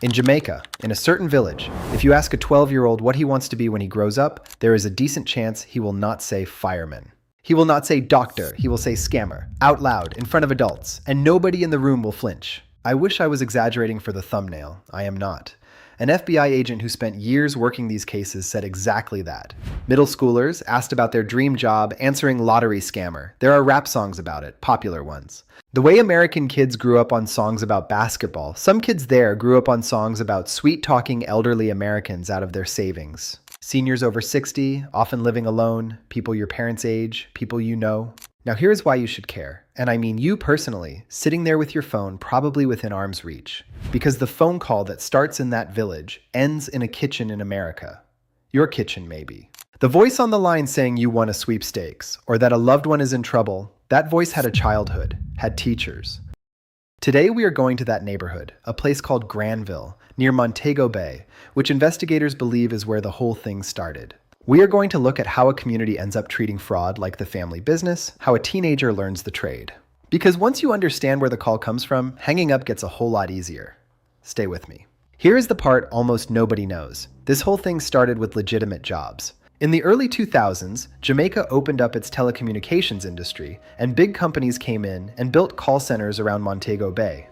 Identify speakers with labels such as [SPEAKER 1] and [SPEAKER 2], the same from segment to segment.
[SPEAKER 1] In Jamaica, in a certain village, if you ask a 12-year-old what he wants to be when he grows up, there is a decent chance he will not say fireman. He will not say doctor, he will say scammer, out loud, in front of adults, and nobody in the room will flinch. I wish I was exaggerating for the thumbnail. I am not. An FBI agent who spent years working these cases said exactly that. Middle schoolers asked about their dream job answering lottery scammer. There are rap songs about it, popular ones. The way American kids grew up on songs about basketball, some kids there grew up on songs about sweet-talking elderly Americans out of their savings. Seniors over 60, often living alone, people your parents' age, people you know. Now here's why you should care, and I mean you personally, sitting there with your phone probably within arm's reach. Because the phone call that starts in that village ends in a kitchen in America. Your kitchen, maybe. The voice on the line saying you won a sweepstakes, or that a loved one is in trouble, that voice had a childhood, had teachers. Today we are going to that neighborhood, a place called Granville, near Montego Bay, which investigators believe is where the whole thing started. We are going to look at how a community ends up treating fraud like the family business, how a teenager learns the trade. Because once you understand where the call comes from, hanging up gets a whole lot easier. Stay with me. Here is the part almost nobody knows. This whole thing started with legitimate jobs. In the early 2000s, Jamaica opened up its telecommunications industry, and big companies came in and built call centers around Montego Bay.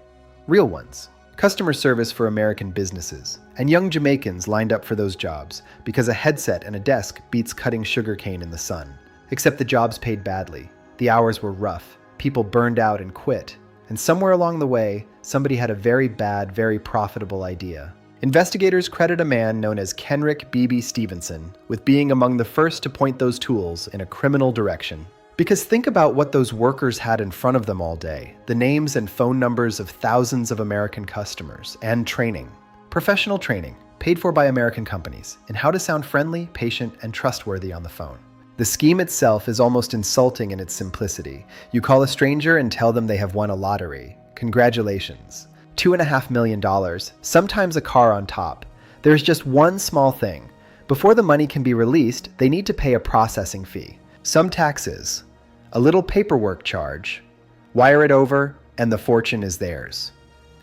[SPEAKER 1] Real ones. Customer service for American businesses, and young Jamaicans lined up for those jobs because a headset and a desk beats cutting sugarcane in the sun. Except the jobs paid badly. The hours were rough. People burned out and quit. And somewhere along the way, somebody had a very bad, very profitable idea. Investigators credit a man known as Kenrick B.B. Stevenson with being among the first to point those tools in a criminal direction. Because think about what those workers had in front of them all day. The names and phone numbers of thousands of American customers, and training. Professional training, paid for by American companies, in how to sound friendly, patient, and trustworthy on the phone. The scheme itself is almost insulting in its simplicity. You call a stranger and tell them they have won a lottery. Congratulations. $2.5 million, sometimes a car on top. There's just one small thing. Before the money can be released, they need to pay a processing fee. Some taxes, a little paperwork charge, wire it over, and the fortune is theirs.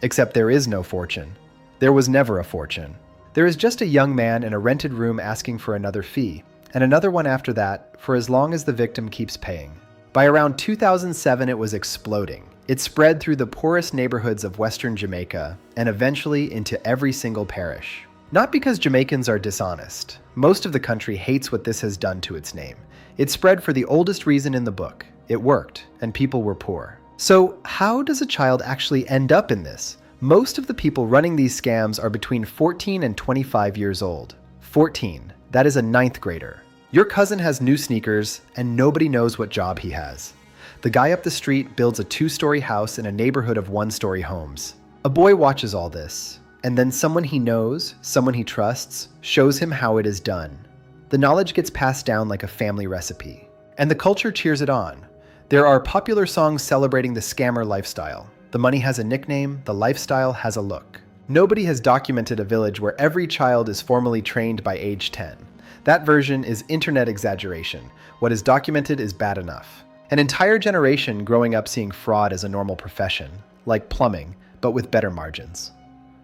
[SPEAKER 1] Except there is no fortune. There was never a fortune. There is just a young man in a rented room asking for another fee, and another one after that for as long as the victim keeps paying. By around 2007, it was exploding. It spread through the poorest neighborhoods of Western Jamaica and eventually into every single parish. Not because Jamaicans are dishonest. Most of the country hates what this has done to its name. It spread for the oldest reason in the book. It worked, and people were poor. So how does a child actually end up in this? Most of the people running these scams are between 14 and 25 years old. 14, that is a 9th grader. Your cousin has new sneakers, and nobody knows what job he has. The guy up the street builds a 2-story house in a neighborhood of 1-story homes. A boy watches all this, and then someone he knows, someone he trusts, shows him how it is done. The knowledge gets passed down like a family recipe, and the culture cheers it on. There are popular songs celebrating the scammer lifestyle. The money has a nickname, the lifestyle has a look. Nobody has documented a village where every child is formally trained by age 10. That version is internet exaggeration. What is documented is bad enough. An entire generation growing up seeing fraud as a normal profession, like plumbing, but with better margins.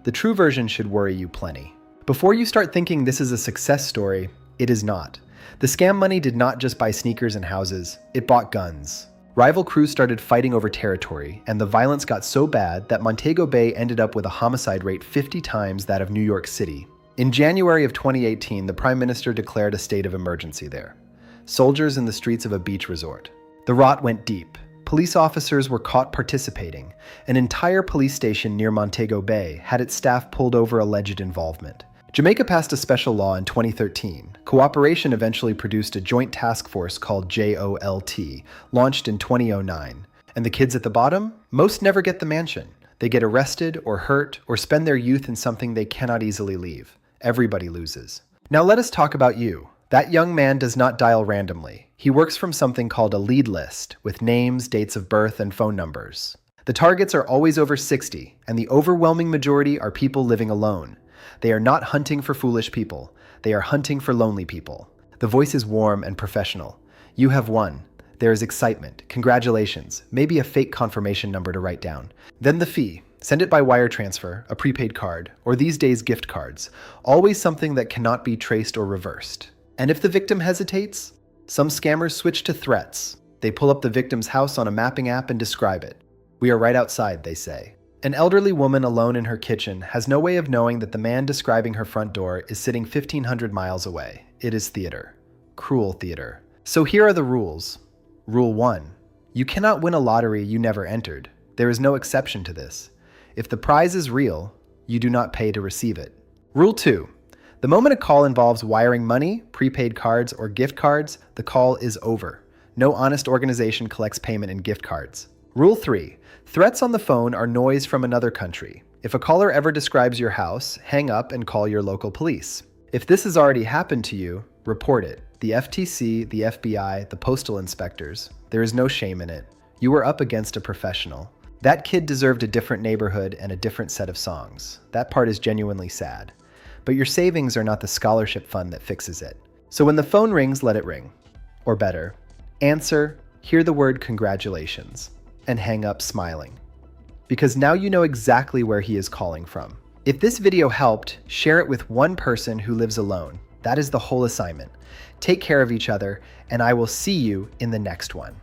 [SPEAKER 1] The true version should worry you plenty. Before you start thinking this is a success story, it is not. The scam money did not just buy sneakers and houses, it bought guns. Rival crews started fighting over territory, and the violence got so bad that Montego Bay ended up with a homicide rate 50 times that of New York City. In January of 2018, the Prime Minister declared a state of emergency there. Soldiers in the streets of a beach resort. The rot went deep. Police officers were caught participating. An entire police station near Montego Bay had its staff pulled over alleged involvement. Jamaica passed a special law in 2013. Cooperation eventually produced a joint task force called JOLT, launched in 2009. And the kids at the bottom? Most never get the mansion. They get arrested or hurt or spend their youth in something they cannot easily leave. Everybody loses. Now let us talk about you. That young man does not dial randomly. He works from something called a lead list with names, dates of birth, and phone numbers. The targets are always over 60, and the overwhelming majority are people living alone. They are not hunting for foolish people. They are hunting for lonely people. The voice is warm and professional. You have won. There is excitement. Congratulations. Maybe a fake confirmation number to write down. Then the fee. Send it by wire transfer, a prepaid card, or these days gift cards, always something that cannot be traced or reversed. And if the victim hesitates, some scammers switch to threats. They pull up the victim's house on a mapping app and describe it. "We are right outside," they say. An elderly woman alone in her kitchen has no way of knowing that the man describing her front door is sitting 1,500 miles away. It is theater. Cruel theater. So here are the rules. Rule 1. You cannot win a lottery you never entered. There is no exception to this. If the prize is real, you do not pay to receive it. Rule 2. The moment a call involves wiring money, prepaid cards, or gift cards, the call is over. No honest organization collects payment in gift cards. Rule 3. Threats on the phone are noise from another country. If a caller ever describes your house, hang up and call your local police. If this has already happened to you, report it. The FTC, the FBI, the postal inspectors. There is no shame in it. You were up against a professional. That kid deserved a different neighborhood and a different set of songs. That part is genuinely sad. But your savings are not the scholarship fund that fixes it. So when the phone rings, let it ring. Or better, answer, hear the word congratulations, and hang up smiling. Because now you know exactly where he is calling from. If this video helped, share it with one person who lives alone. That is the whole assignment. Take care of each other, and I will see you in the next one.